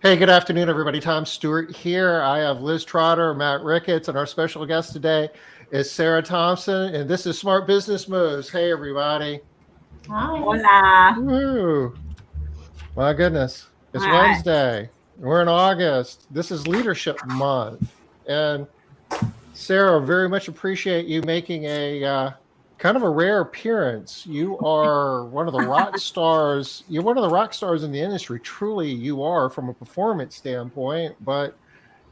Hey, good afternoon, everybody. Tom Stewart here. I have Liz Trotter, Matt Ricketts, and our special guest today is Sara Thompson, and this is Smart Business Moves. Hey, everybody. Hi. Hola. Woo. My goodness. It's All right. Wednesday. We're in August. This is Leadership Month. And Sara, very much appreciate you making a kind of a rare appearance. You are one of the rock stars. You're one of the rock stars in the industry. Truly, you are from a performance standpoint. But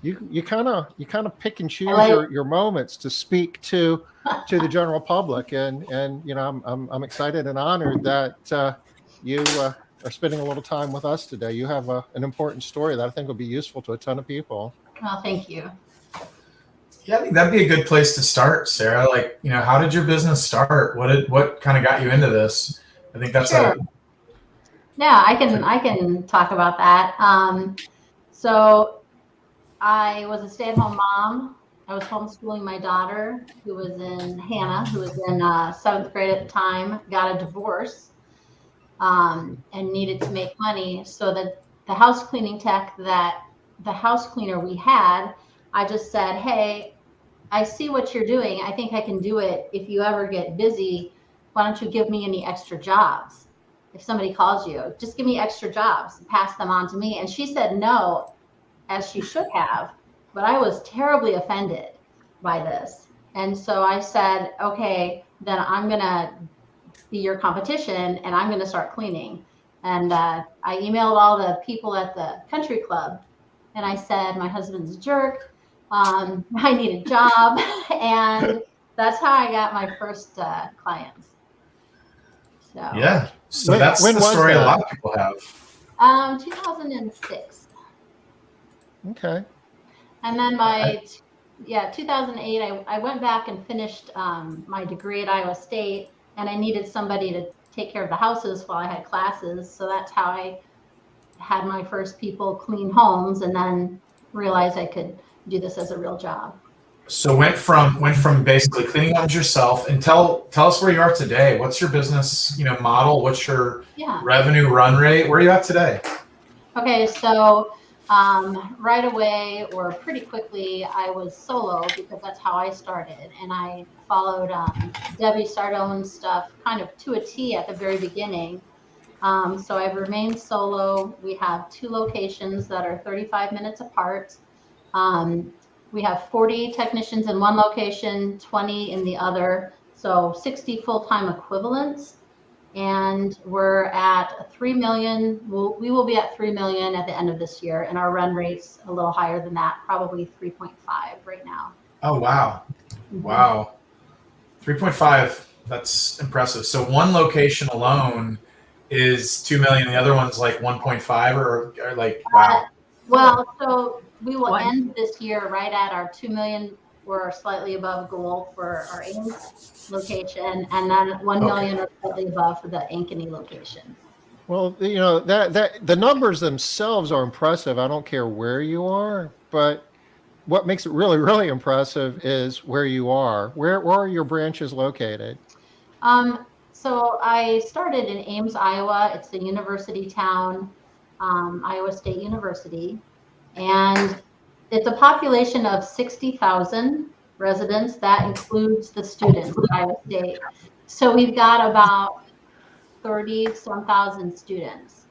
you kind of pick and choose your moments to speak to the general public. And I'm excited and honored that you are spending a little time with us today. You have an important story that I think will be useful to a ton of people. Well, thank you. Yeah, I think that'd be a good place to start, Sara. Like, how did your business start? What kind of got you into this? I think that's sure. Yeah, I can talk about that. So I was a stay-at-home mom. I was homeschooling my daughter, Hannah, who was in 7th grade at the time, got a divorce, and needed to make money. So that the house cleaning tech the house cleaner we had, I just said, hey, I see what you're doing. I think I can do it. If you ever get busy, why don't you give me any extra jobs? If somebody calls you, just give me extra jobs, pass them on to me. And she said no, as she should have, but I was terribly offended by this. And so I said, okay, then I'm going to be your competition and I'm going to start cleaning. And I emailed all the people at the country club and I said, my husband's a jerk. I need a job. And that's how I got my first clients. So yeah. So that's the story a lot of people have. 2006. Okay. And then 2008, I went back and finished my degree at Iowa State, and I needed somebody to take care of the houses while I had classes. So that's how I had my first people clean homes, and then realized I could do this as a real job. So went from basically cleaning homes yourself, and tell us where you are today. What's your business, model? What's your revenue run rate? Where are you at today? Okay, so right away or pretty quickly, I was solo because that's how I started, and I followed Debbie Sardone's stuff kind of to a T at the very beginning. So I've remained solo. We have 2 locations that are 35 minutes apart. We have 40 technicians in one location, 20 in the other, so 60 full-time equivalents. And we're at 3 million. We will be at 3 million at the end of this year, and our run rate's a little higher than that, probably 3.5 right now. Oh, wow. Mm-hmm. Wow. 3.5, that's impressive. So one location alone is 2 million. The other one's like 1.5 or like, wow. Well, so we will end this year right at our 2 million. We're slightly above goal for our Ames location, and then 1 million or slightly above for the Ankeny location. Well, that the numbers themselves are impressive. I don't care where you are, but what makes it really, really impressive is where you are. Where are your branches located? So I started in Ames, Iowa. It's the university town, Iowa State University, and it's a population of 60,000 residents. That includes the students at Iowa State. So we've got about 30-some thousand students.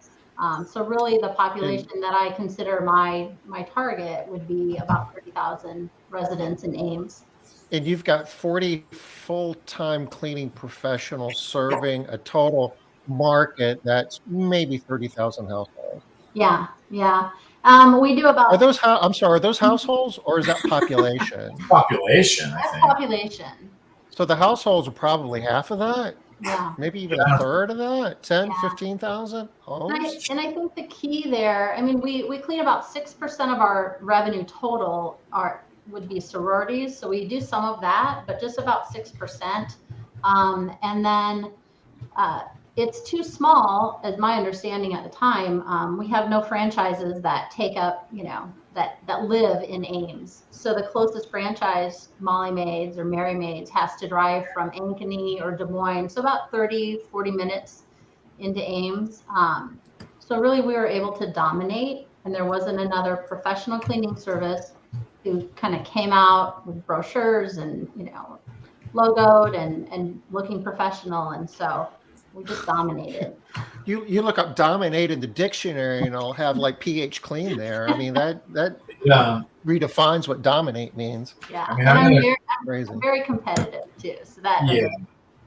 So really the population that I consider my target would be about 30,000 residents in Ames. And you've got 40 full-time cleaning professionals serving a total market that's maybe 30,000 households. Yeah. We do about. Are those households or is that population? Population, I think. Population. So the households are probably half of that. Yeah. Maybe even a third of that. 10, 15,000 homes. And I think the key there. I mean, we clean about 6% of our revenue total would be sororities. So we do some of that, but just about 6%. And then it's too small, as my understanding at the time. We have no franchises that take up, that live in Ames. So the closest franchise, Molly Maids or Mary Maids, has to drive from Ankeny or Des Moines. So about 30-40 minutes into Ames. So really we were able to dominate and there wasn't another professional cleaning service who kind of came out with brochures and, logoed and looking professional. And so we just dominated. You look up dominate in the dictionary and it'll have like pH clean there. I mean, that Yeah. redefines what dominate means. Yeah. I mean, and I'm Crazy. very competitive too. So that, Yeah.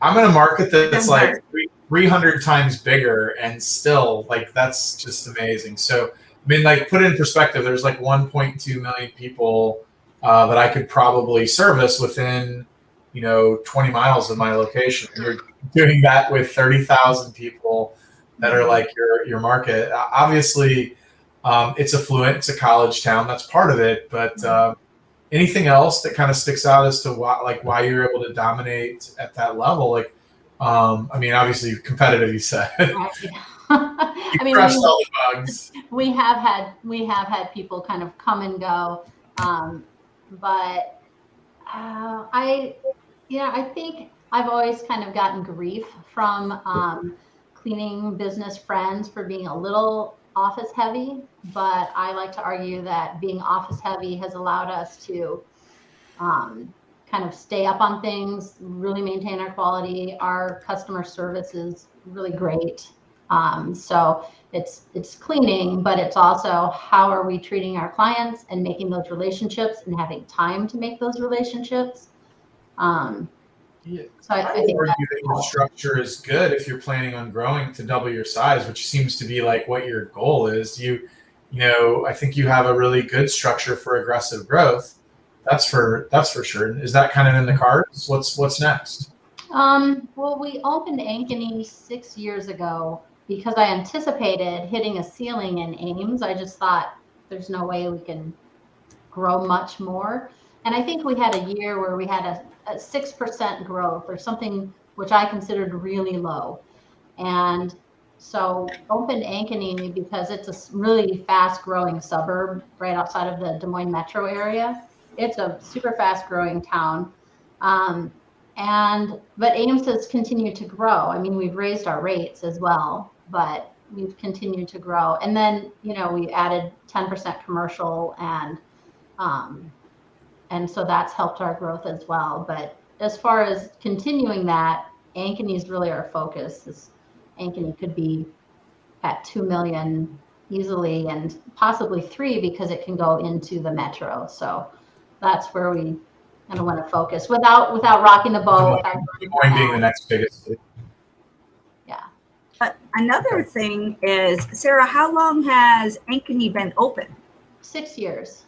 I'm in a market that's like 300 times bigger, and still, like, that's just amazing. So, I mean, like, put it in perspective, there's like 1.2 million people that I could probably service within, 20 miles of my location. And you're doing that with 30,000 people that are like your market. Obviously, it's affluent. It's a college town. That's part of it. But anything else that kind of sticks out as to why you're able to dominate at that level? Like, I mean, obviously competitive, you said. I mean, crushed all the bugs. We have had people kind of come and go, but I think I've always kind of gotten grief from cleaning business friends for being a little office heavy, but I like to argue that being office heavy has allowed us to kind of stay up on things, really maintain our quality. Our customer service is really great. So it's cleaning, but it's also how are we treating our clients and making those relationships and having time to make those relationships. So I think argue that your structure is good if you're planning on growing to double your size, which seems to be like what your goal is. I think you have a really good structure for aggressive growth. That's for sure. Is that kind of in the cards? What's next? Well, we opened Ankeny 6 years ago because I anticipated hitting a ceiling in Ames. I just thought there's no way we can grow much more. And I think we had a year where we had a 6% growth or something, which I considered really low. And so opened Ankeny because it's a really fast growing suburb right outside of the Des Moines metro area. It's a super fast growing town. But Ames has continued to grow. I mean, we've raised our rates as well, but we've continued to grow. And then, we added 10% commercial and so that's helped our growth as well. But as far as continuing that, Ankeny is really our focus. Ankeny could be at 2 million easily and possibly 3 because it can go into the metro. So that's where we kind of want to focus without rocking the boat. Des Moines being the next biggest city. Yeah. But another thing is, Sarah, how long has Ankeny been open? 6 years.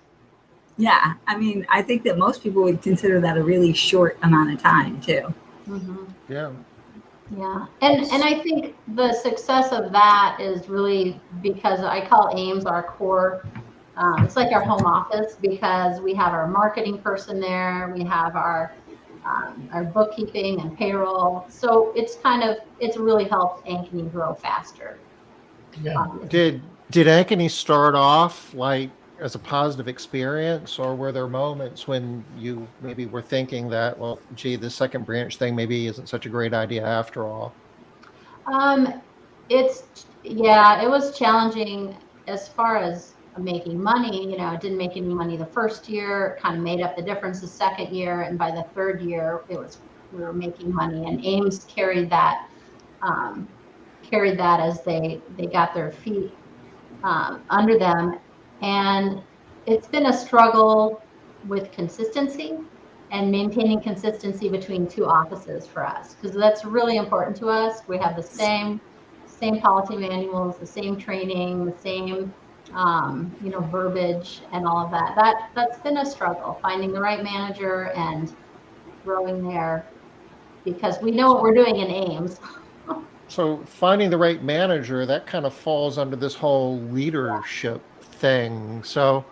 Yeah, I mean, I think that most people would consider that a really short amount of time too. Mm-hmm. Yeah. Yeah, and I think the success of that is really because I call Ames our core. It's like our home office because we have our marketing person there, we have our bookkeeping and payroll. So it's really helped Ankeny grow faster. Yeah. Did Ankeny start off like as a positive experience, or were there moments when you maybe were thinking that, well, gee, the second branch thing maybe isn't such a great idea after all? It was challenging as far as making money. It didn't make any money the first year, kind of made up the difference the second year, and by the third year we were making money. And Ames carried that as they got their feet under them. And it's been a struggle with consistency and maintaining consistency between two offices for us, because that's really important to us. We have the same policy manuals, the same training, the same verbiage and all of that. That's been a struggle, finding the right manager and growing there, because we know what we're doing in Ames. So finding the right manager, that kind of falls under this whole leadership thing. So,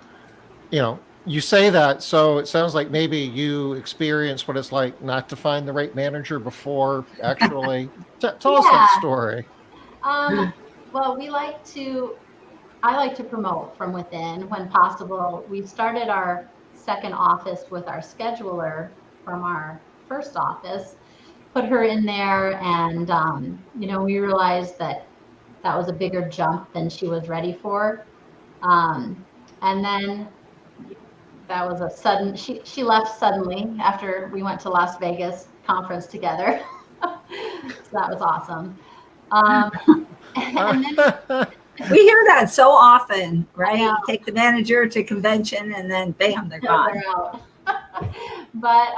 you say that, so it sounds like maybe you experienced what it's like not to find the right manager before actually. Tell us that story. Well, I like to promote from within when possible. We started our second office with our scheduler from our first office, put her in there, and we realized that was a bigger jump than she was ready for. And then that was a sudden, she left suddenly after we went to Las Vegas conference together. So that was awesome. And then We hear that so often, right? know. You take the manager to convention and then bam, they're gone. they're out. But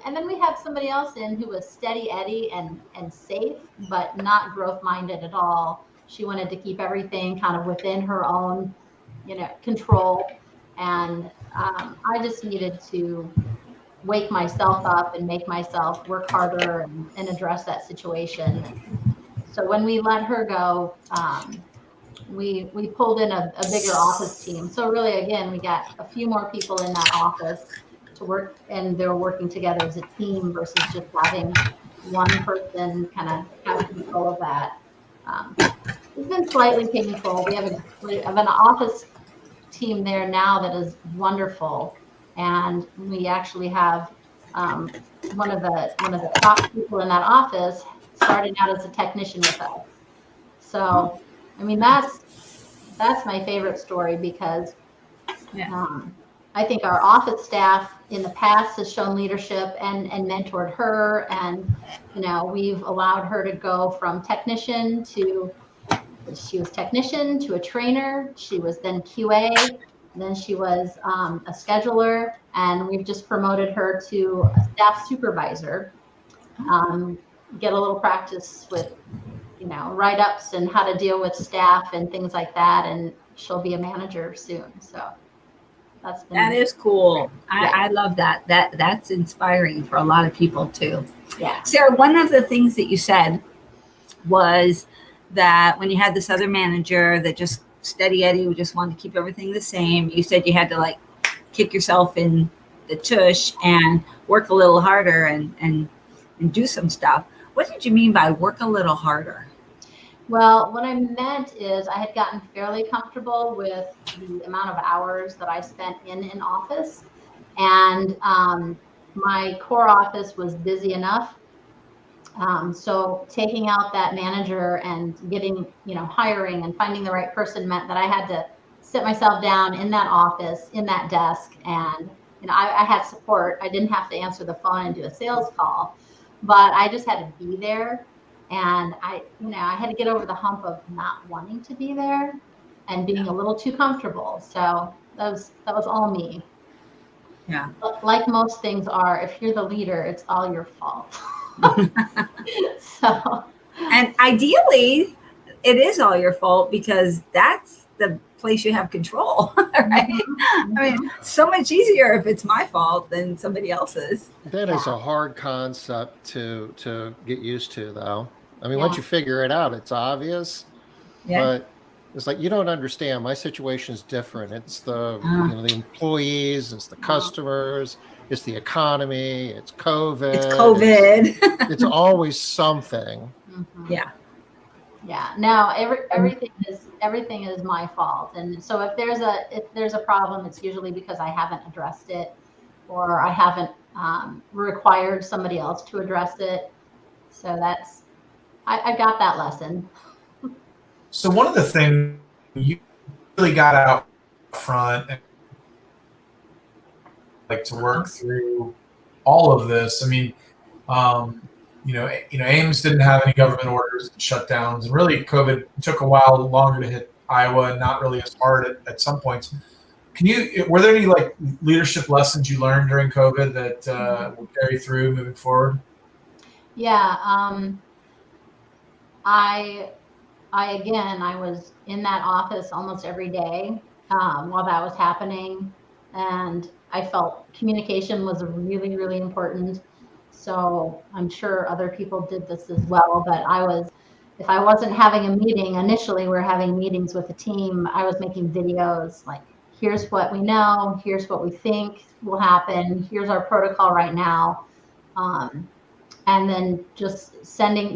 and then we had somebody else in who was steady Eddie and safe, but not growth minded at all. She wanted to keep everything kind of within her own, control. And I just needed to wake myself up and make myself work harder and address that situation. So when we let her go, we pulled in a bigger office team. So really, again, we got a few more people in that office to work, and they were working together as a team versus just having one person kind of have control of that. It's been slightly painful. We have an office team there now that is wonderful, and we actually have one of the top people in that office starting out as a technician with us. So, I mean, that's my favorite story because I think our office staff in the past has shown leadership and mentored her, and we've allowed her to go from technician to a trainer. She was then QA, and then she was a scheduler, and we've just promoted her to a staff supervisor. Get a little practice with write-ups and how to deal with staff and things like that, and she'll be a manager soon. So that is cool. I love that. That's inspiring for a lot of people too. Yeah. Sarah, one of the things that you said was that when you had this other manager that just steady Eddie who just wanted to keep everything the same, you said you had to like kick yourself in the tush and work a little harder and do some stuff. What did you mean by work a little harder? Well, what I meant is I had gotten fairly comfortable with the amount of hours that I spent in an office, and my core office was busy enough. So taking out that manager and getting, hiring and finding the right person meant that I had to sit myself down in that office, in that desk, and I had support. I didn't have to answer the phone and do a sales call, but I just had to be there. And I had to get over the hump of not wanting to be there and being a little too comfortable. So that was all me. Yeah. But like most things are, if you're the leader, it's all your fault. So. And ideally, it is all your fault because that's the place you have control, right? Mm-hmm. I mean, so much easier if it's my fault than somebody else's. That is a hard concept to get used to, though. I mean, Yeah. once you figure it out, it's obvious. Yeah. But it's like, you don't understand. My situation is different. It's the the employees, it's the customers, it's the economy, it's COVID. It's COVID. It's always something. Mm-hmm. Yeah. Yeah. No, everything is my fault. And so if there's a problem, it's usually because I haven't addressed it, or I haven't required somebody else to address it. So I got that lesson. So one of the things you really got out front and like to work through all of this. I mean, Ames didn't have any government orders and shutdowns, and really COVID took a while longer to hit Iowa, and not really as hard at some points. Were there any like leadership lessons you learned during COVID that will carry through moving forward? Yeah. I was in that office almost every day while that was happening, and I felt communication was really, really important. So I'm sure other people did this as well, but if I wasn't having a meeting, initially we're having meetings with the team, I was making videos like, here's what we know, here's what we think will happen, here's our protocol right now. And then just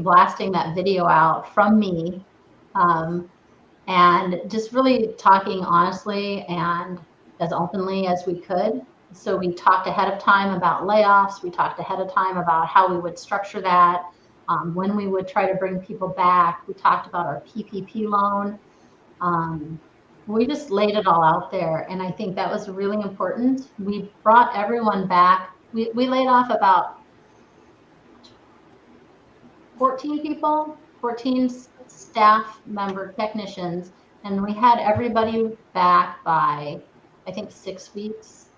blasting that video out from me, and just really talking honestly and as openly as we could. So we talked ahead of time about layoffs. We talked ahead of time about how we would structure that, when we would try to bring people back. We talked about our PPP loan. we just laid it all out there. And I think that was really important. We brought everyone back. We laid off about 14 people, 14 staff member technicians, and we had everybody back by, I think, 6 weeks.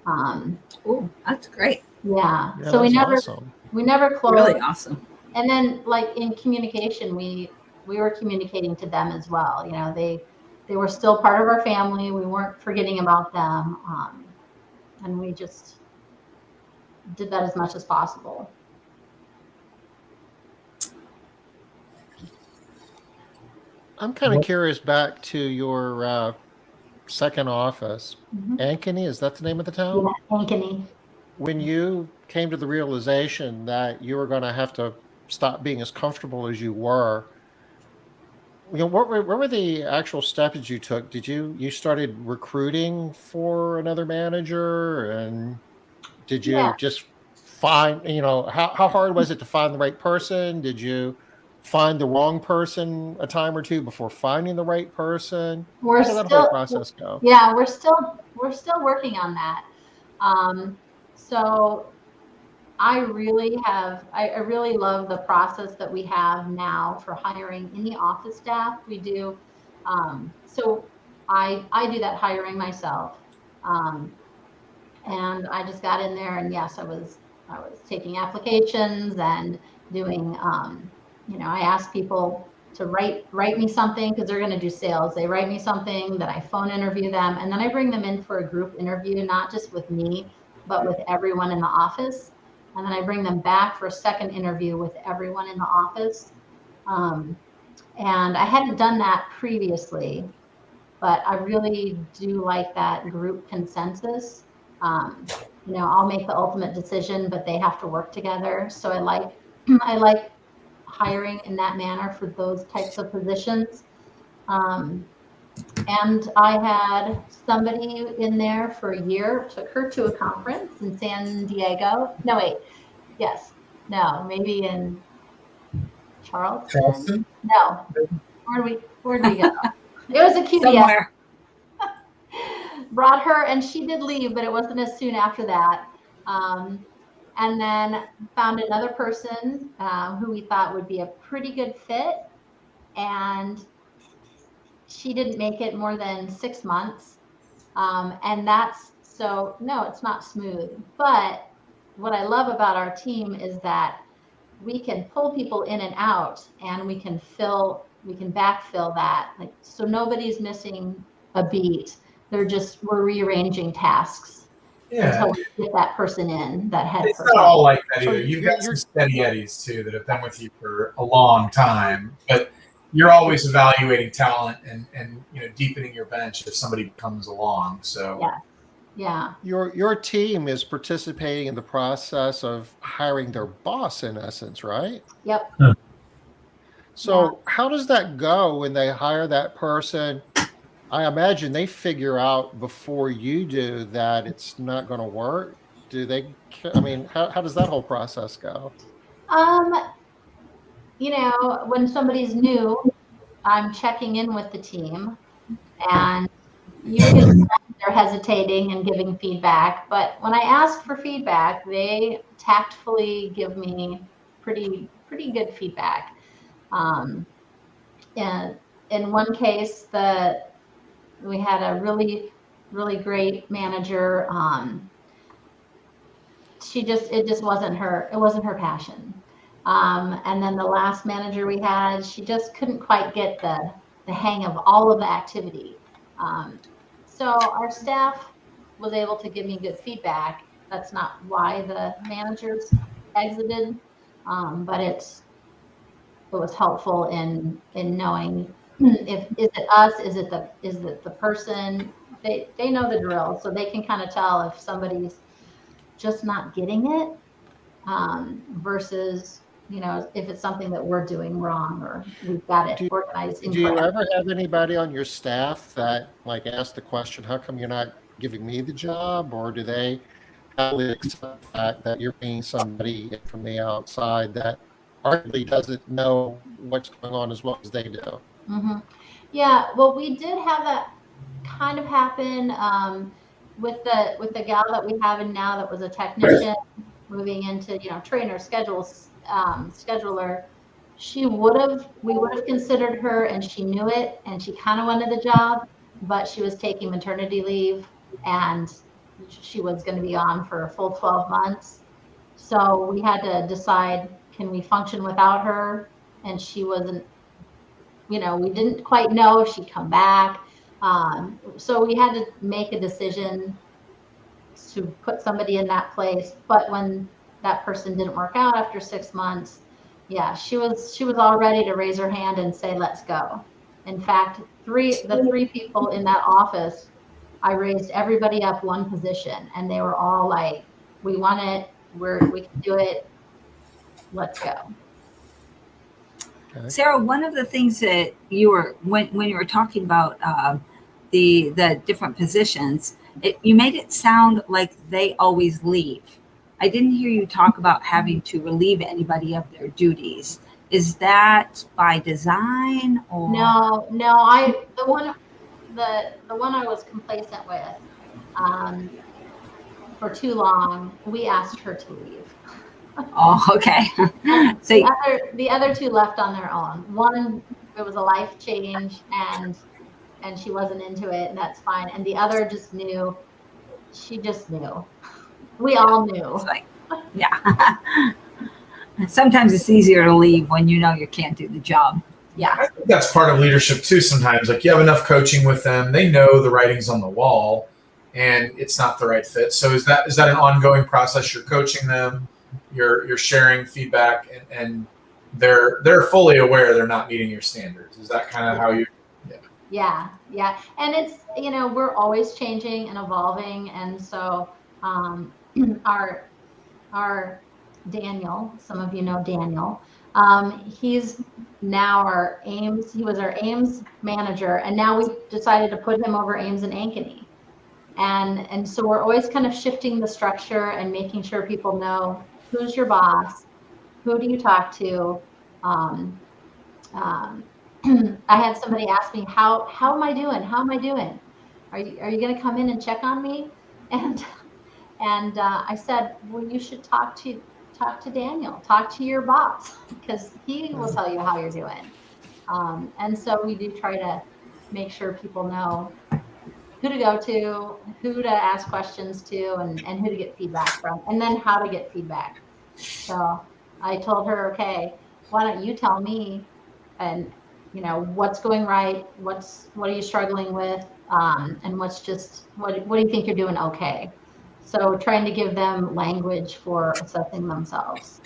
Oh, that's great. Yeah. Yeah, So we that's never, awesome. we never closed. Really awesome. And then, like in communication, we were communicating to them as well. You know, they were still part of our family. We weren't forgetting about them, and we just did that as much as possible. I'm kind of curious back to your second office. Ankeny, is that the name of the town? Yeah, Ankeny. When you came to the realization that you were going to have to stop being as comfortable as you were, what were the actual steps you took? Did you started recruiting for another manager, and did you just find, how hard was it to find the right person? Did you find the wrong person a time or two before finding the right person? How did that whole process go? Yeah, we're still working on that. So I really love the process that we have now for hiring any office staff. We do. So I do that hiring myself. And I just got in there, and yes, I was taking applications and doing, I asked people to write me something, because they're going to do sales. They write me something, then I phone interview them, and then I bring them in for a group interview, not just with me, but with everyone in the office. And then I bring them back for a second interview with everyone in the office. And I hadn't done that previously, but I really do like that group consensus. I'll make the ultimate decision, but they have to work together. So I like hiring in that manner for those types of positions. And I had somebody in there for a year, took her to a conference in San Diego. No, wait. Yes. No, maybe in Charleston? No. Where'd we go? It was a QBS. Somewhere. Brought her, and she did leave, but it wasn't as soon after that. And then found another person who we thought would be a pretty good fit. And she didn't make it more than 6 months. And no, it's not smooth. But what I love about our team is that we can pull people in and out, and we can backfill that. So nobody's missing a beat. We're rearranging tasks until we get that person in, that head it's person. not all like that either. So You've got some steady eddies too that have been with you for a long time, but you're always evaluating talent and deepening your bench if somebody comes along. So yeah. Your team is participating in the process of hiring their boss, in essence, right? Yep. So how does that go when they hire that person? I imagine they figure out before you do that it's not going to work. Do they? I mean, how does that whole process go? When somebody's new, I'm checking in with the team, and usually they're hesitating and giving feedback. But when I ask for feedback, they tactfully give me pretty good feedback. And in one case, we had a really, really great manager. It just wasn't her. It wasn't her passion. And then the last manager we had, she just couldn't quite get the hang of all of the activity. So our staff was able to give me good feedback. That's not why the managers exited, but it was helpful in knowing is it us, is it the person. They know the drill, so they can kind of tell if somebody's just not getting it, versus if it's something that we're doing wrong or we've got it organized incorrectly. Do you ever have anybody on your staff that ask the question, how come you're not giving me the job? Or do they happily accept the fact that you're being somebody from the outside that arguably doesn't know what's going on as well as they do? Mm-hmm. Yeah, well, we did have kind of happen with the gal that we have in now that was a technician moving into, trainer, scheduler. We would have considered her, and she knew it, and she kind of wanted the job, but she was taking maternity leave, and she was going to be on for a full 12 months. So we had to decide, can we function without her? And she wasn't, we didn't quite know if she'd come back. So we had to make a decision to put somebody in that place. But when that person didn't work out after 6 months, yeah, she was all ready to raise her hand and say, let's go. In fact, the three people in that office, I raised everybody up one position, and they were all like, we want it, we can do it, let's go. Okay. Sarah, one of the things that you were, when you were talking about the different positions, you made it sound like they always leave. I didn't hear you talk about having to relieve anybody of their duties. Is that by design or? No, the one I was complacent with, for too long, we asked her to leave. Oh, okay. So the other two left on their own. One, it was a life change, and she wasn't into it, and that's fine. And the other just knew. She just knew. We all knew. it's like, yeah. Sometimes it's easier to leave when you know you can't do the job. Yeah. I think that's part of leadership too. Sometimes, like, you have enough coaching with them, they know the writing's on the wall, and it's not the right fit. So is that an ongoing process? You're coaching them, you're sharing feedback, and they're fully aware they're not meeting your standards. Is that kind of how you? Yeah. And it's, we're always changing and evolving. And so our Daniel, some of you know Daniel, he's now he was our Ames manager, and now we decided to put him over Ames and Ankeny. And so we're always kind of shifting the structure and making sure people know who's your boss, who do you talk to. I had somebody ask me, how am I doing? How am I doing? Are you going to come in and check on me? And I said, well, you should talk to Daniel, talk to your boss, because he will tell you how you're doing. And so we do try to make sure people know who to go to, who to ask questions to, and who to get feedback from, and then how to get feedback. So I told her, okay, why don't you tell me, and what's going right, what are you struggling with, and what do you think you're doing okay? So trying to give them language for assessing themselves.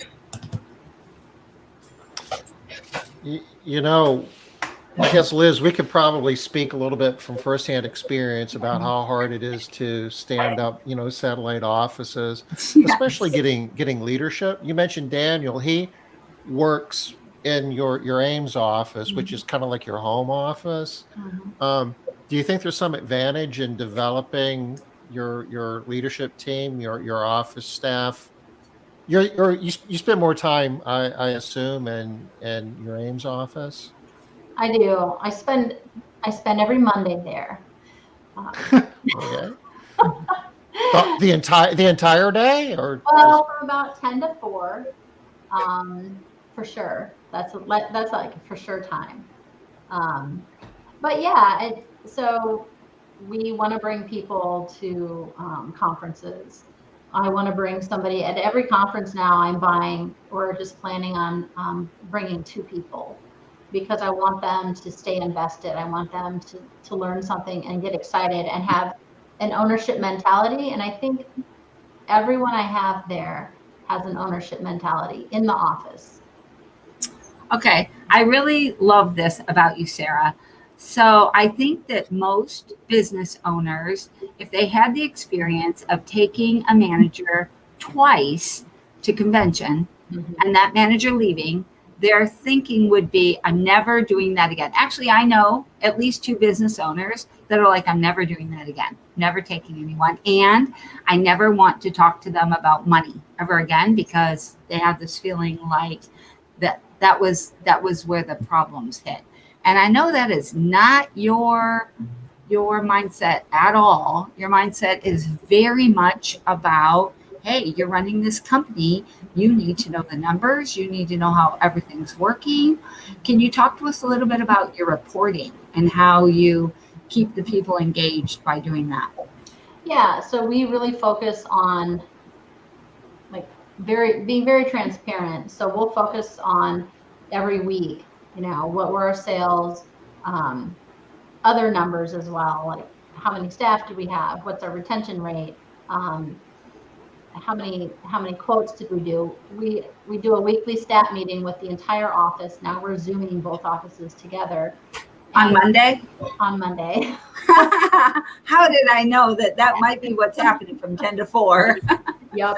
I guess, Liz, we could probably speak a little bit from firsthand experience about how hard it is to stand up, satellite offices, especially getting leadership. You mentioned Daniel. He works in your Ames office, which is kind of like your home office. Mm-hmm. Do you think there's some advantage in developing your leadership team, your office staff? You spend more time, I assume, in your Ames office. I do. I spend every Monday there. Okay. The entire day, or from about 10 to 4, for sure. That's like a for sure time. But yeah, so we want to bring people to conferences. I want to bring somebody at every conference now. We're just planning on bringing 2 people, because I want them to stay invested. I want them to learn something and get excited and have an ownership mentality. And I think everyone I have there has an ownership mentality in the office. Okay, I really love this about you, Sarah. So I think that most business owners, if they had the experience of taking a manager twice to convention, Mm-hmm. and that manager leaving, their thinking would be, I'm never doing that again. Actually, I know at least 2 business owners that are like, I'm never doing that again, never taking anyone. And I never want to talk to them about money ever again, because they have this feeling like that was where the problems hit. And I know that is not your your mindset at all. Your mindset is very much about, hey, you're running this company. You need to know the numbers. You need to know how everything's working. Can you talk to us a little bit about your reporting and how you keep the people engaged by doing that? Yeah, so we really focus on being very transparent. So we'll focus on every week, what were our sales, other numbers as well, like how many staff do we have, what's our retention rate, how many quotes did we do. We do a weekly staff meeting with the entire office. Now we're Zooming both offices together. On Monday? On Monday. How did I know that might be what's happening from 10 to 4? Yep.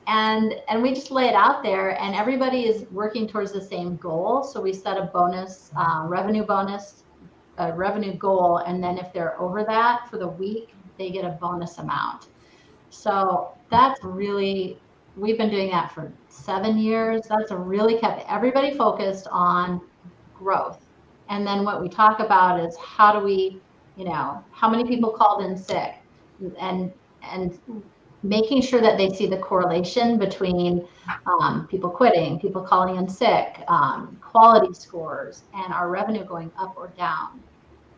And we just lay it out there, and everybody is working towards the same goal. So we set a bonus, revenue goal, and then if they're over that for the week, they get a bonus amount. So that's really, we've been doing that for 7 years. That's really kept everybody focused on growth. And then what we talk about is how do we, how many people called in sick, and making sure that they see the correlation between people quitting, people calling in sick, quality scores, and our revenue going up or down.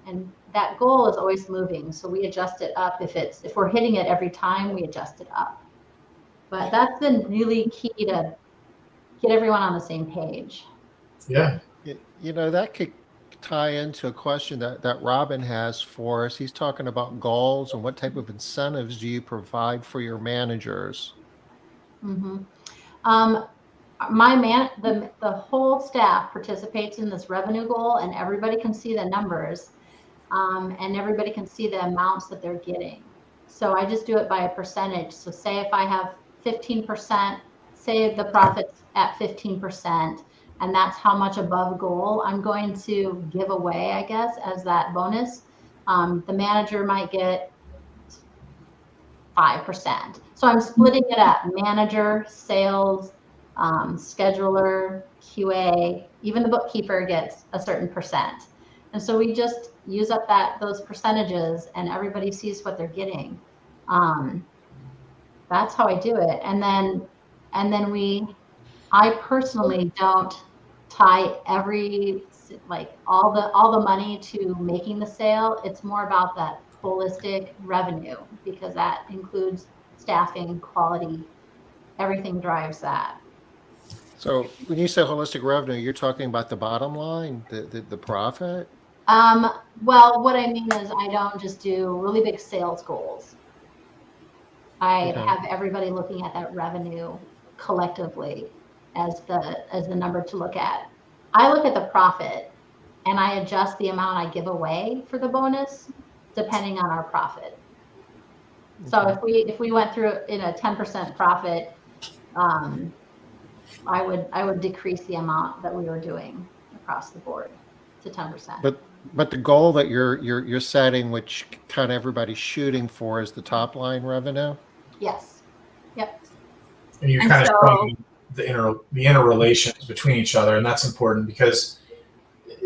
And that goal is always moving, so we adjust it up. If we're hitting it every time, we adjust it up. But that's been really key to get everyone on the same page. Yeah. That could tie into a question that Robin has for us. He's talking about goals and what type of incentives do you provide for your managers? Mm-hmm. The whole staff participates in this revenue goal, and everybody can see the numbers, and everybody can see the amounts that they're getting. So I just do it by a percentage. So say if I have 15%, say the profit's at 15%, and that's how much above goal I'm going to give away, I guess, as that bonus. The manager might get 5%. So I'm splitting it up: manager, sales, scheduler, QA, even the bookkeeper gets a certain percent. And so we just use up those percentages, and everybody sees what they're getting. That's how I do it. And then I personally don't tie all the money to making the sale. It's more about that holistic revenue, because that includes staffing, quality, everything drives that. So when you say holistic revenue, you're talking about the bottom line, the profit? Well, what I mean is I don't just do really big sales goals. I have everybody looking at that revenue collectively as the number to look at. I look at the profit, and I adjust the amount I give away for the bonus depending on our profit. So if we went through in a 10% profit, I would decrease the amount that we were doing across the board to 10%. But the goal that you're setting, which kind of everybody's shooting for, is the top line revenue? Yes. Yep. And you're kind of showing the interrelations between each other, and that's important because,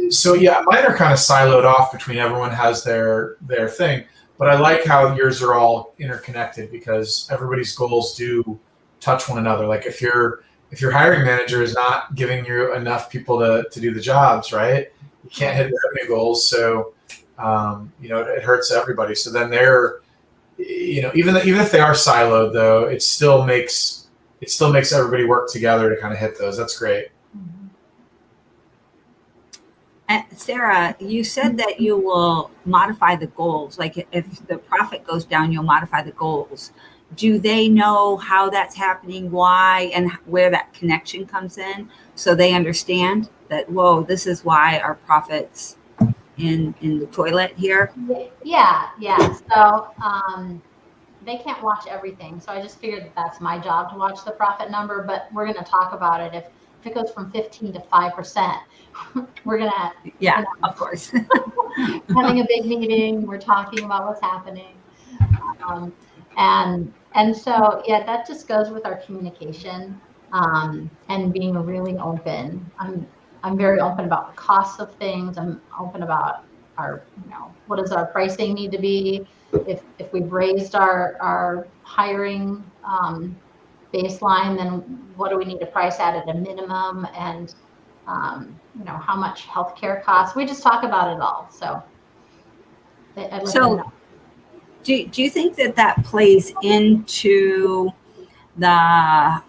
so yeah, mine are kind of siloed off between everyone has their thing, but I like how yours are all interconnected because everybody's goals do touch one another. Like if your hiring manager is not giving you enough people to do the jobs, right? You can't hit the revenue goals, so it hurts everybody. So then they're, even if they are siloed, though, it still makes everybody work together to kind of hit those. That's great. And Sara, you said that you will modify the goals. Like if the profit goes down, you'll modify the goals. Do they know how that's happening, why, and where that connection comes in, so they understand that, whoa, this is why our profit's in the toilet here? Yeah. So they can't watch everything. So I just figured that's my job to watch the profit number, but we're going to talk about it. If it goes from 15 to 5%, we're going to, of course, having a big meeting. We're talking about what's happening. And so, yeah, that just goes with our communication, and being really open. I'm very open about the costs of things. I'm open about what does our pricing need to be? If we've raised our hiring baseline, then what do we need to price at a minimum? And how much healthcare costs? We just talk about it all. So I'd let them know. Do you think that plays into the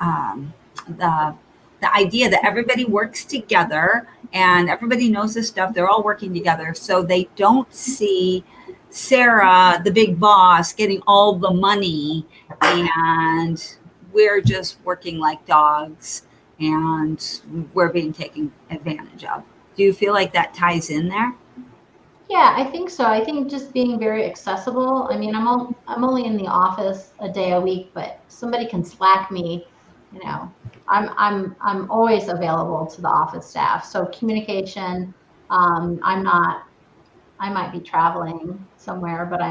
idea that everybody works together and everybody knows this stuff? They're all working together, so they don't see Sara, the big boss, getting all the money, and we're just working like dogs, and we're being taken advantage of. Do you feel like that ties in there? Yeah, I think so. I think just being very accessible. I mean, I'm only in the office a day a week, but somebody can Slack me. I'm always available to the office staff. So communication. I might be traveling somewhere, but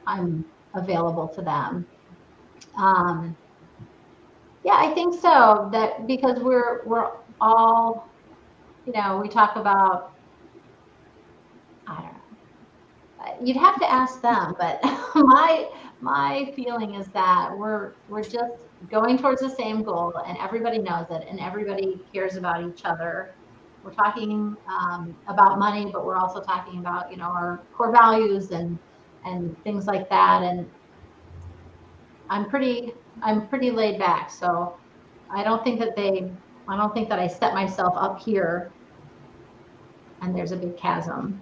I'm available to them. Yeah, I think so. That because we're all, we talk about. I don't know. You'd have to ask them, but my feeling is that we're just going towards the same goal, and everybody knows it, and everybody cares about each other. We're talking about money, but we're also talking about our core values and things like that. And I'm pretty laid back, so I don't think that I set myself up here and there's a big chasm.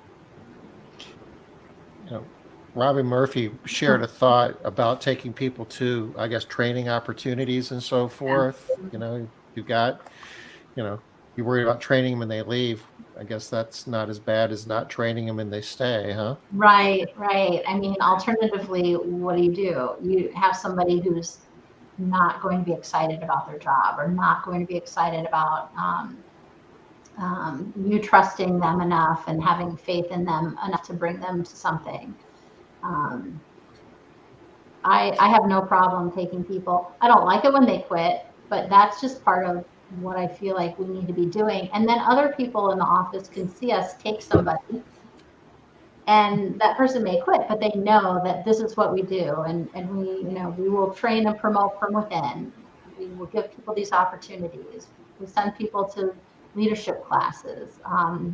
Robbie Murphy shared a thought about taking people to, I guess, training opportunities and so forth. You've got, you worry about training them when they leave. I guess that's not as bad as not training them and they stay, huh? Right. I mean, alternatively, what do? You have somebody who's not going to be excited about their job, or not going to be excited about you trusting them enough and having faith in them enough to bring them to something. I have no problem taking people. I don't like it when they quit, but that's just part of what I feel like we need to be doing. And then other people in the office can see us take somebody, and that person may quit, but they know that this is what we do. And we will train and promote from within. We will give people these opportunities. We send people to leadership classes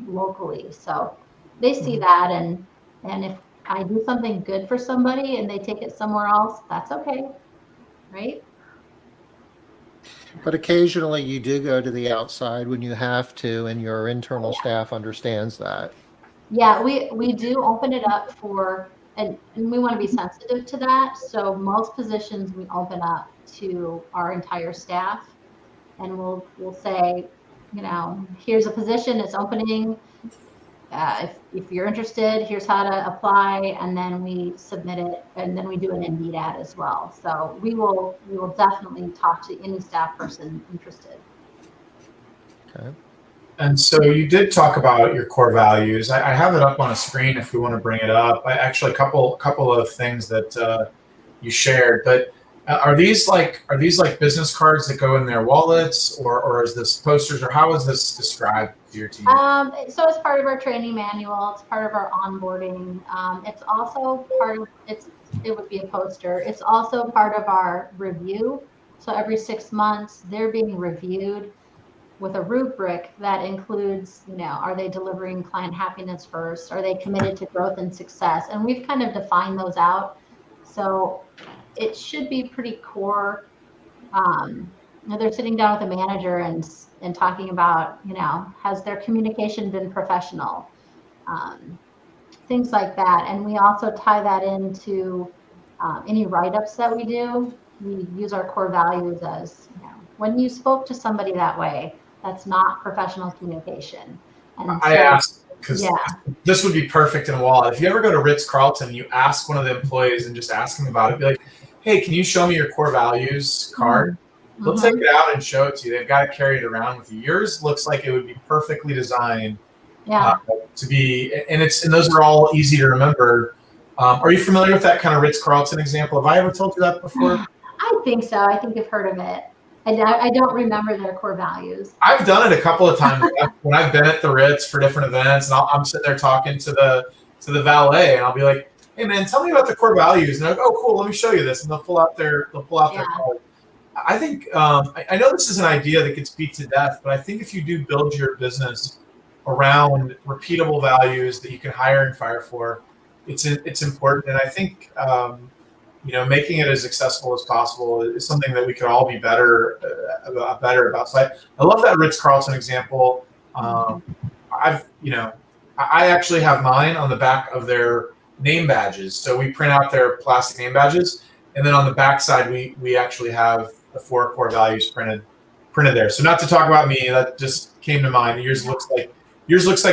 locally. So they see that, and if I do something good for somebody and they take it somewhere else, that's okay, right? But occasionally you do go to the outside when you have to, and your internal staff understands that. Yeah, we do open it up for, and we want to be sensitive to that. So most positions we open up to our entire staff, and we'll say, here's a position, it's opening. If you're interested, here's how to apply, and then we submit it, and then we do an Indeed ad as well. So we will definitely talk to any staff person interested. Okay. And so you did talk about your core values. I have it up on a screen if we want to bring it up. Actually, a couple of things that you shared, but are these like business cards that go in their wallets, or is this posters, or how is this described to your team? So it's part of our training manual. It's part of our onboarding. It's also part of it would be a poster. It's also part of our review. So every 6 months they're being reviewed with a rubric that includes, are they delivering client happiness first? Are they committed to growth and success? And we've kind of defined those out. So it should be pretty core. They're sitting down with a manager and talking about, has their communication been professional? Things like that. And we also tie that into any write-ups that we do. We use our core values as, when you spoke to somebody that way, that's not professional communication. And I asked because this would be perfect in a wallet. If you ever go to Ritz-Carlton, you ask one of the employees and just ask them about it. Be like, hey, can you show me your core values card? Mm-hmm. They'll take it out and show it to you. They've got to carry it around with you. Yours looks like it would be perfectly designed to be, and those are all easy to remember. Are you familiar with that kind of Ritz-Carlton example? Have I ever told you that before? I think so. I think you've heard of it. I don't remember their core values. I've done it a couple of times when I've been at the Ritz for different events, and I'm sitting there talking to to the valet, and I'll be like, "Hey man, tell me about the core values." And they're like, "Oh, cool. Let me show you this." And they'll pull out their card. I think I know this is an idea that gets beat to death, but I think if you do build your business around repeatable values that you can hire and fire for, it's important. And I think making it as accessible as possible is something that we could all be better about. So I love that Ritz-Carlton example. I actually have mine on the back of their name badges. So we print out their plastic name badges, and then on the back side we actually have the 4 core values printed there. So not to talk about me, that just came to mind. Yours looks like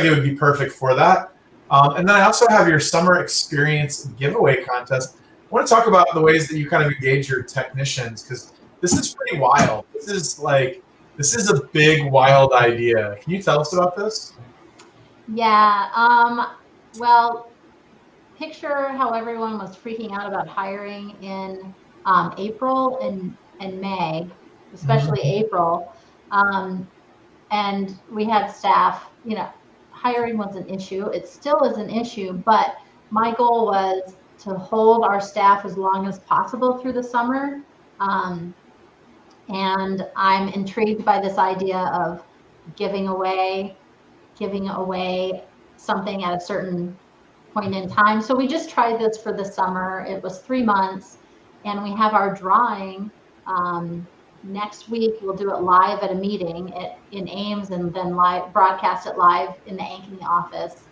it would be perfect for that. And then I also have your summer experience giveaway contest. I want to talk about the ways that you kind of engage your technicians, because this is pretty wild. This is a big, wild idea. Can you tell us about this? Yeah. Well, picture how everyone was freaking out about hiring in April and May, especially April. And we had staff, hiring was an issue. It still is an issue, but my goal was to hold our staff as long as possible through the summer. And I'm intrigued by this idea of giving away something at a certain point in time. So we just tried this for the summer. It was 3 months, and we have our drawing next week. We'll do it live at a meeting in Ames, and then broadcast it live in the Ankeny office.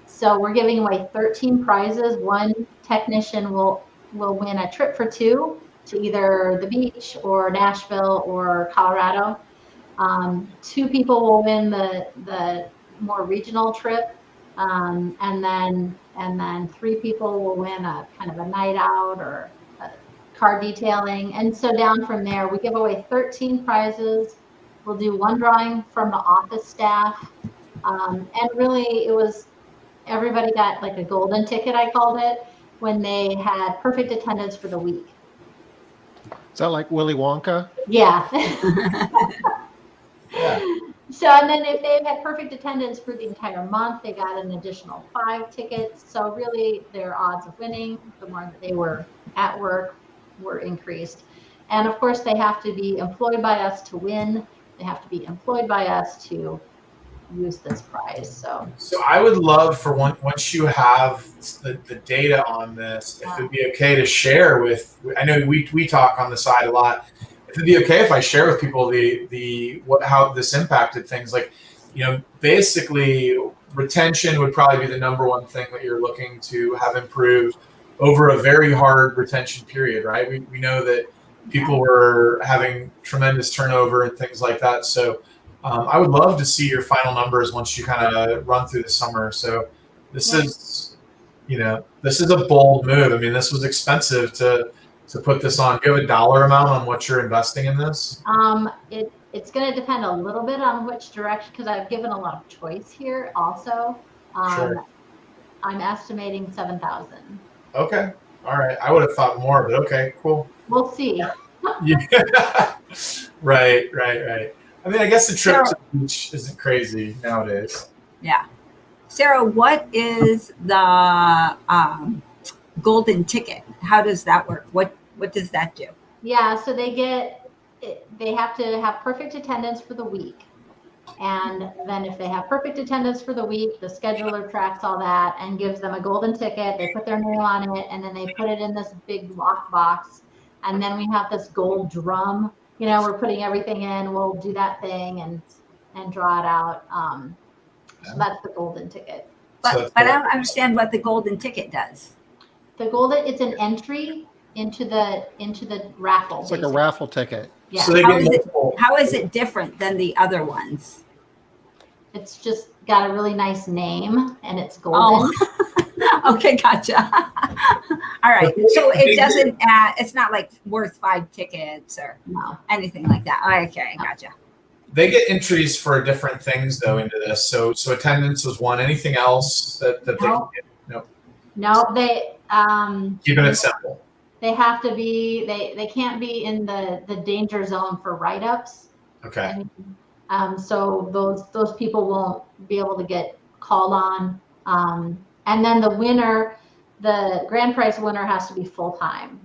So we're giving away 13 prizes. One technician will win a trip for 2 to either the beach or Nashville or Colorado. 2 people will win the more regional trip, and then 3 people will win a kind of a night out or a car detailing. And so down from there, we give away 13 prizes. We'll do 1 drawing from the office staff, and really everybody got like a golden ticket, I called it, when they had perfect attendance for the week. Is that like Willy Wonka? Yeah. Yeah. So, and then if they had perfect attendance for the entire month, they got an additional 5 tickets. So really their odds of winning, the more that they were at work, were increased. And of course they have to be employed by us to win. They have to be employed by us to use this prize. So I would love for once you have the data on this, if it'd be okay to share with, I know we talk on the side a lot. If it'd be okay if I share with people how this impacted things, like, basically retention would probably be the number one thing that you're looking to have improved over a very hard retention period, right? We know that people were having tremendous turnover and things like that. So I would love to see your final numbers once you kind of run through the summer. So this is a bold move. I mean, this was expensive to put this on. Do you have a dollar amount on what you're investing in this? It's going to depend a little bit on which direction, because I've given a lot of choice here also. Sure. I'm estimating 7,000. Okay. All right. I would have thought more, but okay, cool. We'll see. Yeah. Right. I mean, I guess the trip to the beach isn't crazy nowadays. Yeah. Sarah, what is the golden ticket? How does that work? What does that do? Yeah, so they have to have perfect attendance for the week. And then if they have perfect attendance for the week, the scheduler tracks all that and gives them a golden ticket. They put their name on it, and then they put it in this big lock box. And then we have this gold drum. We're putting everything in. We'll do that thing and draw it out. So that's the golden ticket. But I don't understand what the golden ticket does. It's an entry into the raffle. It's like a raffle ticket. Yeah. So How is it different than the other ones? It's just got a really nice name, and it's golden. Oh. Okay, gotcha. All right. So it doesn't it's not like worth 5 tickets or anything like that. Okay, gotcha. They get entries for different things though into this. So attendance was one. Anything else that they can get? Nope. No, they Keeping it simple. They have to be they can't be in the danger zone for write-ups. Okay. So those people won't be able to get called on. And then the winner, the grand prize winner has to be full-time.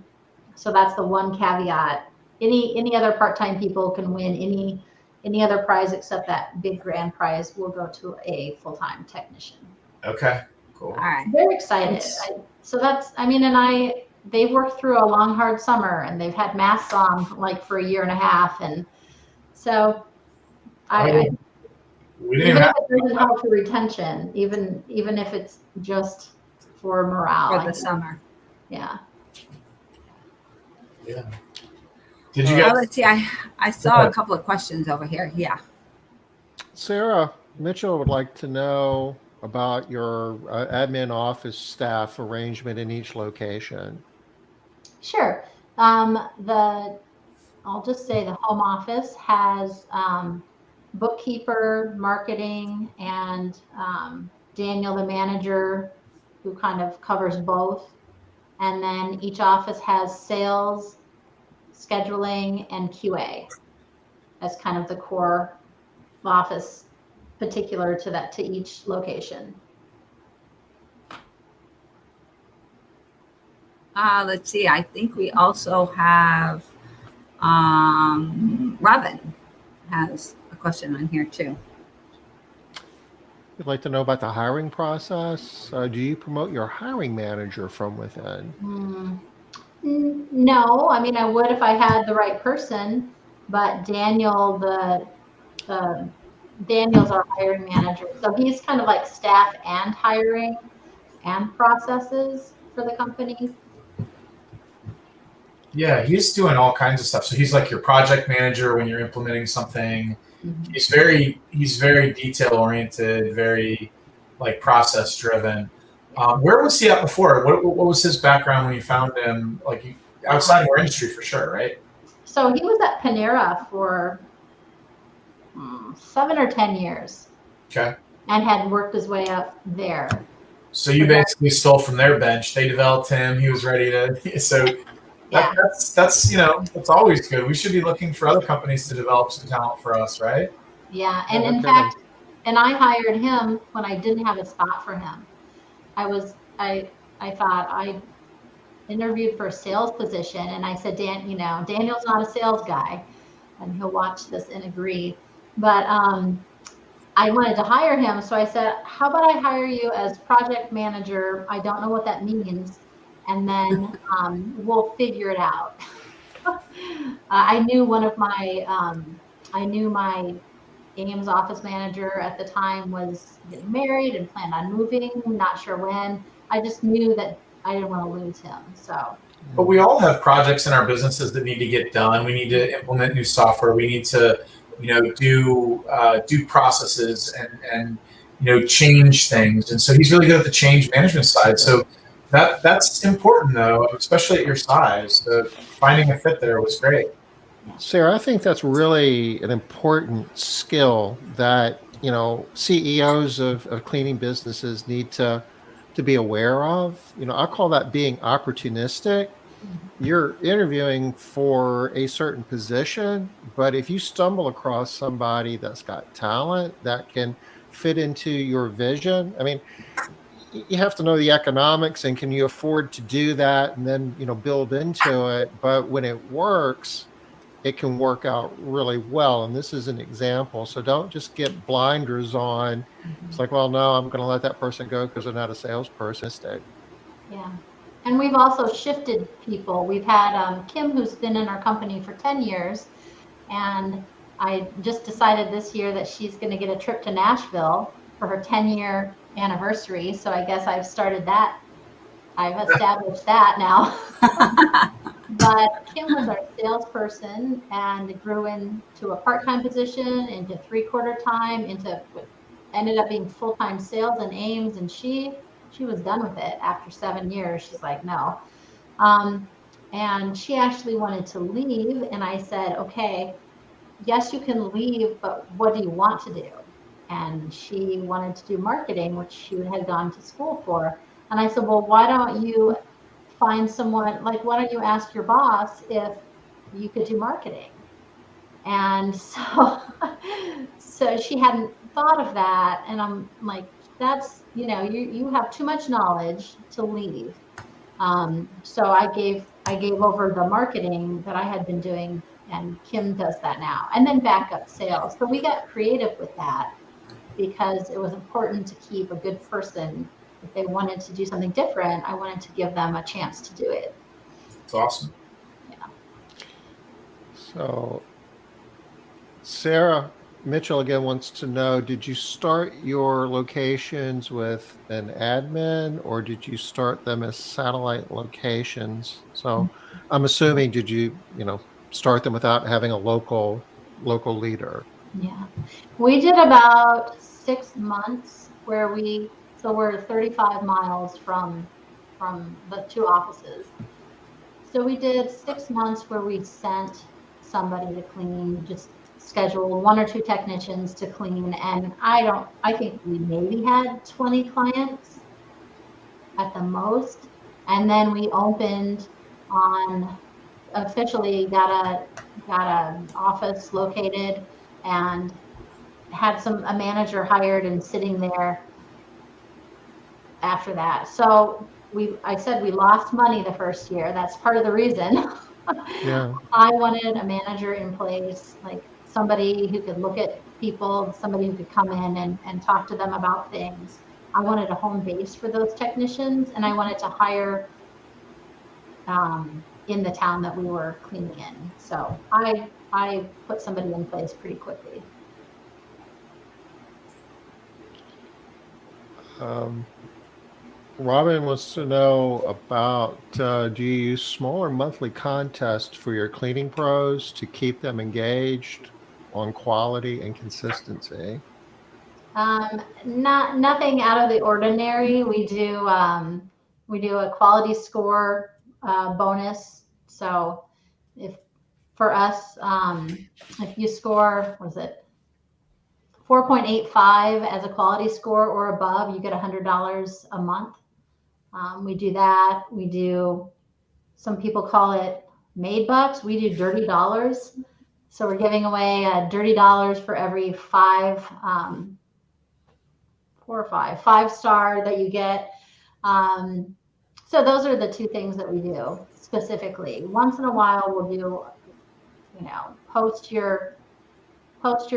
So that's the one caveat. Any other part-time people can win any other prize except that big grand prize will go to a full-time technician. Okay, cool. All right. They're excited. They've worked through a long, hard summer, and they've had masks on like for a year and a half, and so We didn't even even if it doesn't help for retention, even if it's just for morale, For the summer. yeah. Yeah. Did you guys? Let's see. I saw a couple of questions over here. Yeah. Sarah, Mitchell would like to know about your admin office staff arrangement in each location. Sure. I'll just say the home office has bookkeeper, marketing, and Daniel, the manager, who kind of covers both. And then each office has sales, scheduling, and QA as kind of the core office particular to each location. Let's see. I think we also have Robin has a question on here too. You'd like to know about the hiring process. Do you promote your hiring manager from within? No, I mean, I would if I had the right person, but Daniel, Daniel's our hiring manager. So he's kind of like staff and hiring and processes for the company. Yeah, he's doing all kinds of stuff. So he's like your project manager when you're implementing something. Mm-hmm. He's very detail oriented, very like process driven. Where was he at before? What was his background when you found him? Like outside of our industry for sure, right? So he was at Panera for 7 or 10 years. Okay. And had worked his way up there. So you basically stole from their bench. They developed him. He was ready to. So Yeah. that's always good. We should be looking for other companies to develop some talent for us, right? Yeah, and in fact, I hired him when I didn't have a spot for him. I thought I interviewed for a sales position, and I said, Daniel's not a sales guy, and he'll watch this and agree. But I wanted to hire him, so I said, how about I hire you as project manager? I don't know what that means, and then we'll figure it out. I knew my Ames office manager at the time was getting married and planned on moving, not sure when. I just knew that I didn't want to lose him. So. But we all have projects in our businesses that need to get done. We need to implement new software. We need to, do processes and change things. And so he's really good at the change management side. So that's important though, especially at your size. So finding a fit there was great. Sarah, I think that's really an important skill that CEOs of cleaning businesses need to be aware of. I call that being opportunistic. You're interviewing for a certain position, but if you stumble across somebody that's got talent that can fit into your vision, I mean, you have to know the economics and can you afford to do that and then build into it. But when it works, it can work out really well. And this is an example. So don't just get blinders on. It's like, well, no, I'm going to let that person go because they're not a salesperson. Yeah. And we've also shifted people. We've had Kim, who's been in our company for 10 years. And I just decided this year that she's going to get a trip to Nashville for her 10-year anniversary. So I guess I've started that. I've established that now. But Kim was our salesperson and grew into a part-time position, into 3/4 time, ended up being full-time sales in Ames, and she was done with it after 7 years. She's like, no. And she actually wanted to leave, and I said, okay, yes, you can leave, but what do you want to do? And she wanted to do marketing, which she had gone to school for. And I said, well, why don't you find someone, like, why don't you ask your boss if you could do marketing? And so she hadn't thought of that. And I'm like, that's, you have too much knowledge to leave. So I gave over the marketing that I had been doing, and Kim does that now, and then backup sales. So we got creative with that because it was important to keep a good person. If they wanted to do something different, I wanted to give them a chance to do it. It's awesome. Yeah. So Sarah Mitchell again wants to know, did you start your locations with an admin, or did you start them as satellite locations? So I'm assuming, did you, start them without having a local leader? Yeah. We did about 6 months where we're 35 miles from the 2 offices. So we did 6 months where we sent somebody to clean, just scheduled 1 or 2 technicians to clean. And I think we maybe had 20 clients at the most. And then we opened officially got an office located and had a manager hired and sitting there after that. So I said we lost money the first year. That's part of the reason. Yeah. I wanted a manager in place, like somebody who could look at people, somebody who could come in and talk to them about things. I wanted a home base for those technicians, and I wanted to hire in the town that we were cleaning in. So I put somebody in place pretty quickly. Robin wants to know about, do you use smaller monthly contests for your cleaning pros to keep them engaged on quality and consistency? Nothing out of the ordinary. We do a quality score bonus. So for us, if you score, what is it, 4.85 as a quality score or above, you get $100 a month. We do that. We do, some people call it made bucks. We do dirty dollars. So we're giving away dirty dollars for every 5 5-star that you get. So those are the 2 things that we do specifically. Once in a while, we'll do, post your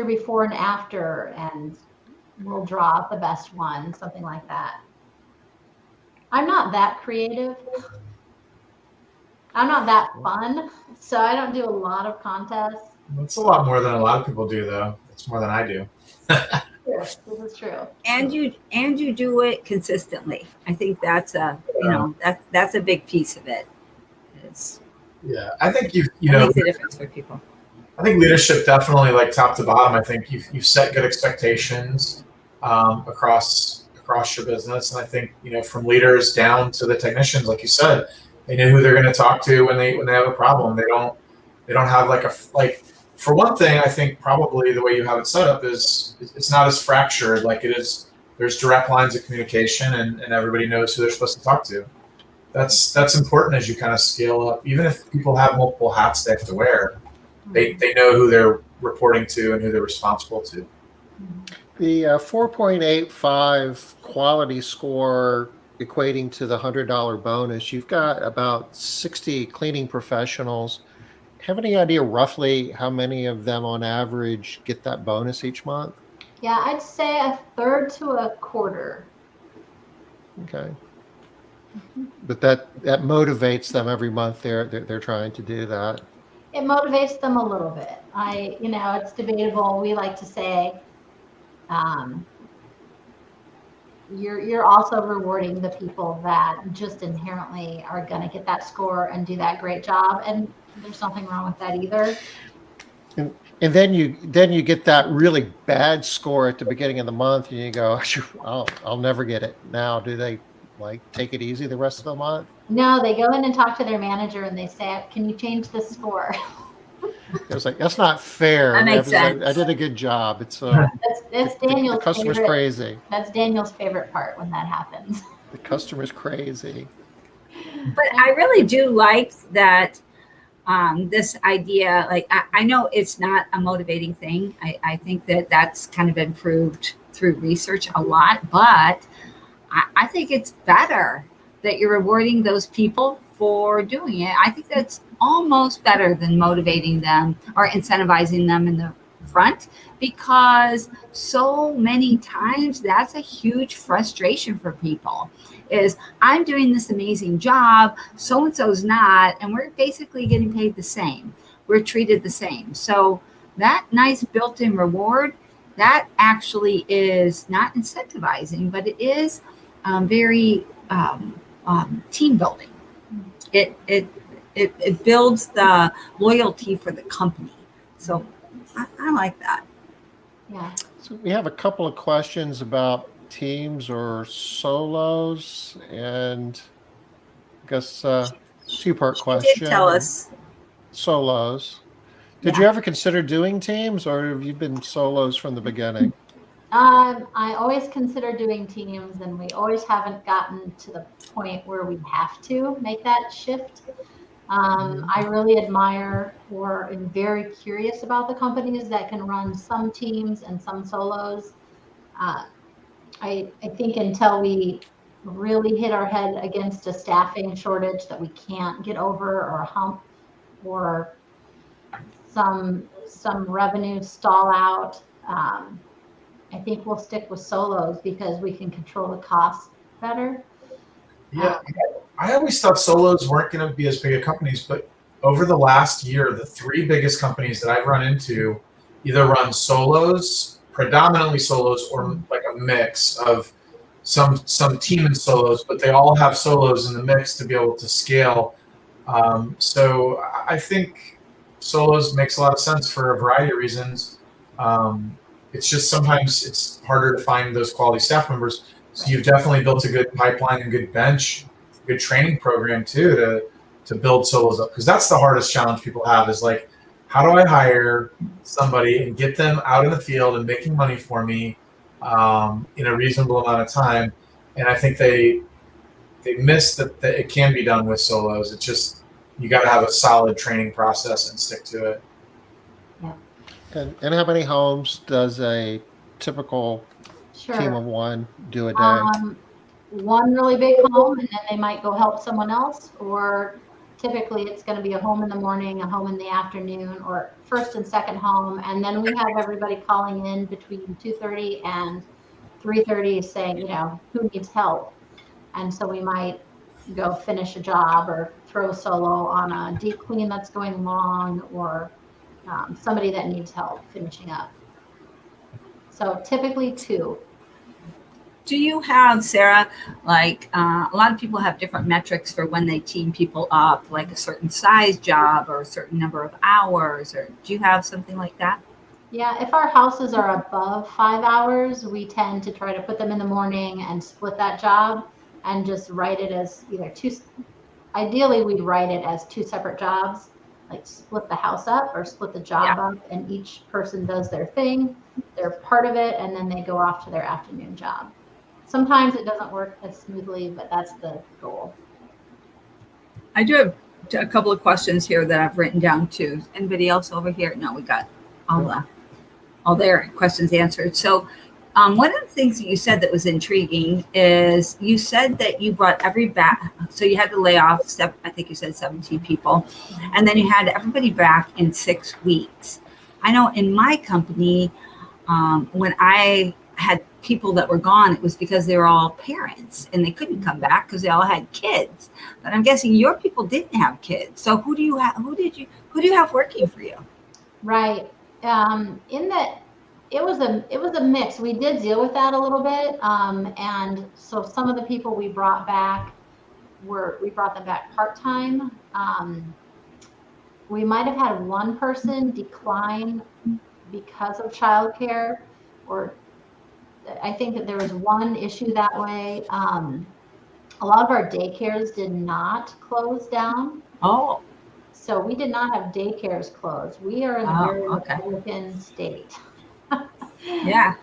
before and after, and we'll draw the best one, something like that. I'm not that creative. I'm not that fun, so I don't do a lot of contests. That's a lot more than a lot of people do, though. It's more than I do. Yes, this is true. And you do it consistently. I think that's that's a big piece of it. Yeah, I think it makes a difference for people. I think leadership definitely, like top to bottom. I think you set good expectations across your business, and I think from leaders down to the technicians, like you said, they know who they're going to talk to when they have a problem. They don't have for one thing, I think probably the way you have it set up is it's not as fractured like it is. There's direct lines of communication, and everybody knows who they're supposed to talk to. That's important as you kind of scale up. Even if people have multiple hats they have to wear, they know who they're reporting to and who they're responsible to. The 4.85 quality score equating to the $100 bonus, you've got about 60 cleaning professionals. Have any idea roughly how many of them on average get that bonus each month? Yeah, I'd say a third to a quarter. Okay. But that motivates them every month. They're trying to do that. It motivates them a little bit. It's debatable. We like to say, you're also rewarding the people that just inherently are going to get that score and do that great job, and there's nothing wrong with that either. And then you get that really bad score at the beginning of the month, and you go, I'll never get it. Now, do they take it easy the rest of the month? No, they go in and talk to their manager and they say, "Can you change the score?" It was like, that's not fair. That makes sense. I did a good job. It's that's Daniel's the customer's favorite. crazy. That's Daniel's favorite part when that happens. The customer's crazy. But I really do like that. This idea, I know it's not a motivating thing. I think that's kind of improved through research a lot, but I think it's better that you're rewarding those people for doing it. I think that's almost better than motivating them or incentivizing them in the front, because so many times that's a huge frustration for people is, I'm doing this amazing job, so and so's not, and we're basically getting paid the same, we're treated the same. So that nice built-in reward, that actually is not incentivizing, but it is very team building. It builds the loyalty for the company. So I like that. Yeah. So we have a couple of questions about teams or solos, and I guess two-part You question. did tell us. Solos. Did you ever consider doing teams, or have you been solos from the beginning? I always consider doing teams, and we always haven't gotten to the point where we have to make that shift. I really admire or am very curious about the companies that can run some teams and some solos. I think until we really hit our head against a staffing shortage that we can't get over, or a hump, or some revenue stall out, I think we'll stick with solos because we can control the costs better. Yeah, I always thought solos weren't going to be as big of companies, but over the last year, the three biggest companies that I've run into either run solos, predominantly solos, or like a mix of some team and solos, but they all have solos in the mix to be able to scale. So I think solos makes a lot of sense for a variety of reasons. It's just sometimes it's harder to find those quality staff members. So you've definitely built a good pipeline and good bench, good training program too to build solos up, because that's the hardest challenge people have is like, how do I hire somebody and get them out in the field and making money for me in a reasonable amount of time? And I think they miss that it can be done with solos. It's just you got to have a solid training process and stick to it. And how many homes does a typical team of one do a day? One really big home, and then they might go help someone else, or typically it's going to be a home in the morning, a home in the afternoon, or first and second home. And then we have everybody calling in between 2:30 and 3:30 saying, who needs help? And so we might go finish a job or throw a solo on a deep clean that's going wrong, or somebody that needs help finishing up. So typically 2. Do you have, Sarah, like a lot of people have different metrics for when they team people up, like a certain size job or a certain number of hours, or do you have something like that? Yeah, if our houses are above 5 hours, we tend to try to put them in the morning and split that job and just write it as either ideally we'd write it as 2 separate jobs, like split the house up or split the job up, and each person does their thing, they're part of it, and then they go off to their afternoon job. Sometimes it doesn't work as smoothly, but that's the goal. I do have a couple of questions here that I've written down too. Anybody else over here? No, we got all their questions answered. So one of the things that you said that was intriguing is you said that you brought so you had to lay off, I think you said 17 people, and then you had everybody back in 6 weeks. I know in my company, when I had people that were gone, it was because they were all parents and they couldn't come back because they all had kids. But I'm guessing your people didn't have kids. So who do you have working for you? Right. In that it was a mix. We did deal with that a little bit. And so some of the people we brought back we brought them back part-time. We might have had one person decline because of childcare, or I think that there was one issue that way. A lot of our daycares did not close down. Oh. So we did not have daycares closed. We are in a very Republican state. Yeah.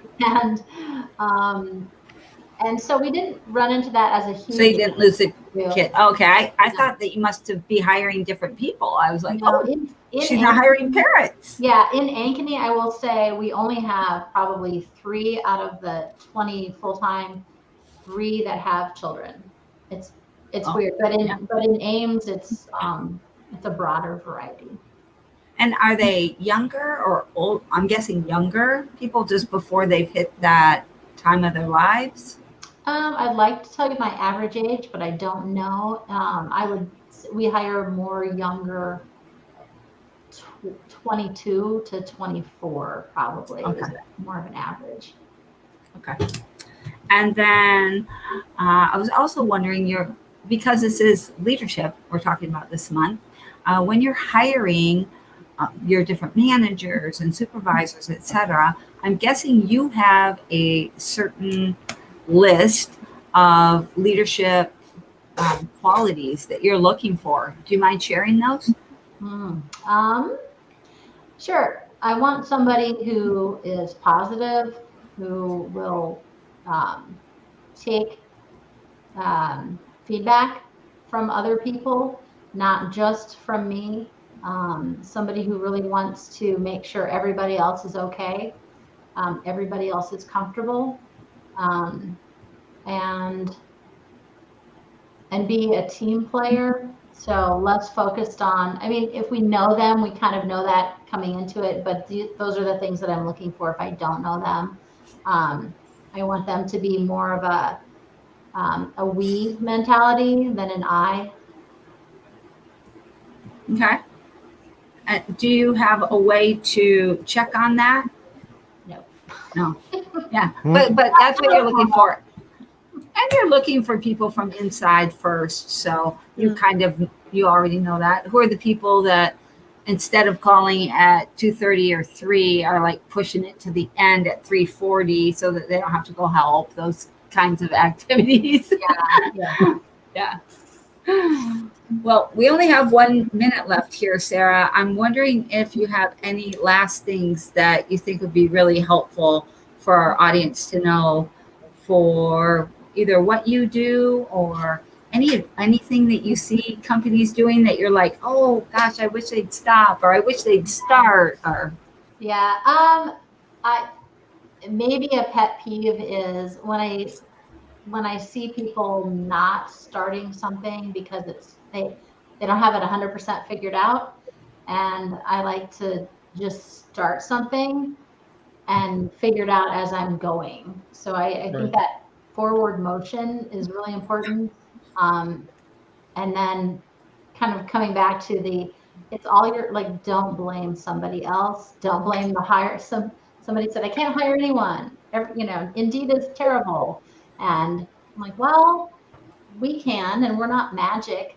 And so we didn't run into that as a huge. So you didn't lose the issue. kid. Okay. I thought that you must be hiring different people. I was like, No, oh, she's not hiring parents. Yeah, in Ankeny, I will say we only have probably 3 out of the 20 full-time, 3 that have children. It's weird, but in Ames, it's a broader variety. And are they younger or old? I'm guessing younger people just before they've hit that time of their lives. I'd like to tell you my average age, but I don't know. We hire more younger, 22 to 24 probably is more of an average. Okay. And then I was also wondering, because this is leadership we're talking about this month, when you're hiring your different managers and supervisors, etc., I'm guessing you have a certain list of leadership qualities that you're looking for. Do you mind sharing those? Sure. I want somebody who is positive, who will take feedback from other people, not just from me. Somebody who really wants to make sure everybody else is okay, everybody else is comfortable, and be a team player. So less focused on, I mean, if we know them, we kind of know that coming into it, but those are the things that I'm looking for if I don't know them. I want them to be more of a we mentality than an I. Okay. Do you have a way to check on that? No. Yeah. But that's what you're looking for. And you're looking for people from inside first. So you you already know that. Who are the people that instead of calling at 2:30 or 3 are like pushing it to the end at 3:40 so that they don't have to go help, those kinds of activities. Yeah. Well, we only have 1 minute left here, Sarah. I'm wondering if you have any last things that you think would be really helpful for our audience to know for either what you do or anything that you see companies doing that you're like, oh gosh, I wish they'd stop, or I wish they'd start, or maybe a pet peeve is when I see people not starting something because they don't have it 100% figured out, and I like to just start something and figure it out as I'm going. So I think that forward motion is really important. And then kind of coming back to it's all your, like, don't blame somebody else. Don't blame the hire. Somebody said, I can't hire anyone. Indeed is terrible. And I'm like, well, we can, and we're not magic.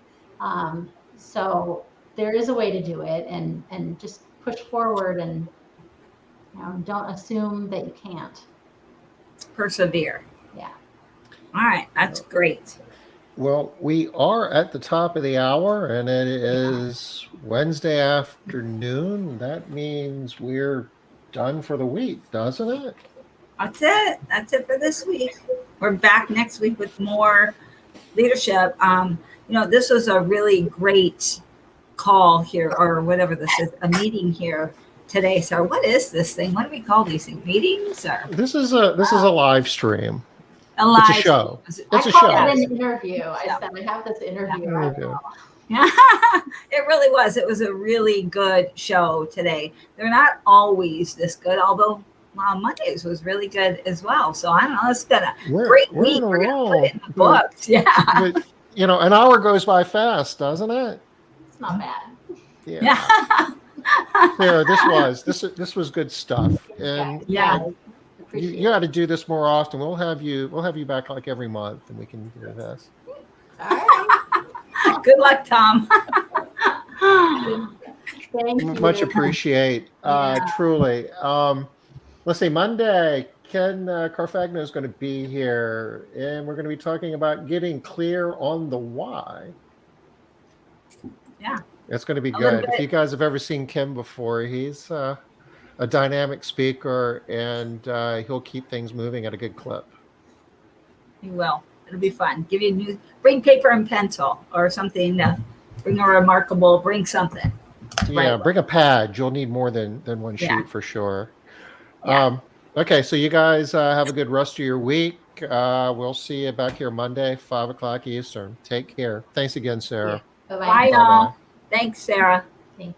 So there is a way to do it, and just push forward, and don't assume that you can't. Persevere. Yeah. All right. That's great. Well, we are at the top of the hour, and it is Wednesday afternoon. That means we're done for the week, doesn't it? That's it. That's it for this week. We're back next week with more leadership. This was a really great call here, or whatever this is, a meeting here today. So what is this thing? What do we call these things? Meetings? Or This is a live stream. a live It's a show. I It's a called show. it an interview. I said I have this interview right now. Yeah, it really was. It was a really good show today. They're not always this good, although Mondays was really good as well. So I don't know. It's been a great week. We're going to put it in the books. Yeah. But, an hour goes by fast, doesn't it? It's not bad. Yeah. Sarah, this was good stuff. And you got to do this more often. We'll have you back like every month, and we can do this. All right. Good luck, Tom. Thank you. Much appreciate. Truly. Let's see. Monday, Ken Carfagno is going to be here, and we're going to be talking about getting clear on the why. Yeah. It's going to be good. If you guys have ever seen Ken before, he's a dynamic speaker, and he'll keep things moving at a good clip. You will. It'll be fun. Give you bring paper and pencil or something. Bring a remarkable. Bring something. Yeah, Right. bring a pad. You'll need more than one Yeah. sheet for sure. Yeah. Okay, so you guys have a good rest of your week. We'll see you back here Monday, 5 o'clock Eastern. Take care. Thanks again, Sarah. Bye-bye. Bye, Bye-bye. y'all. Thanks, Sarah.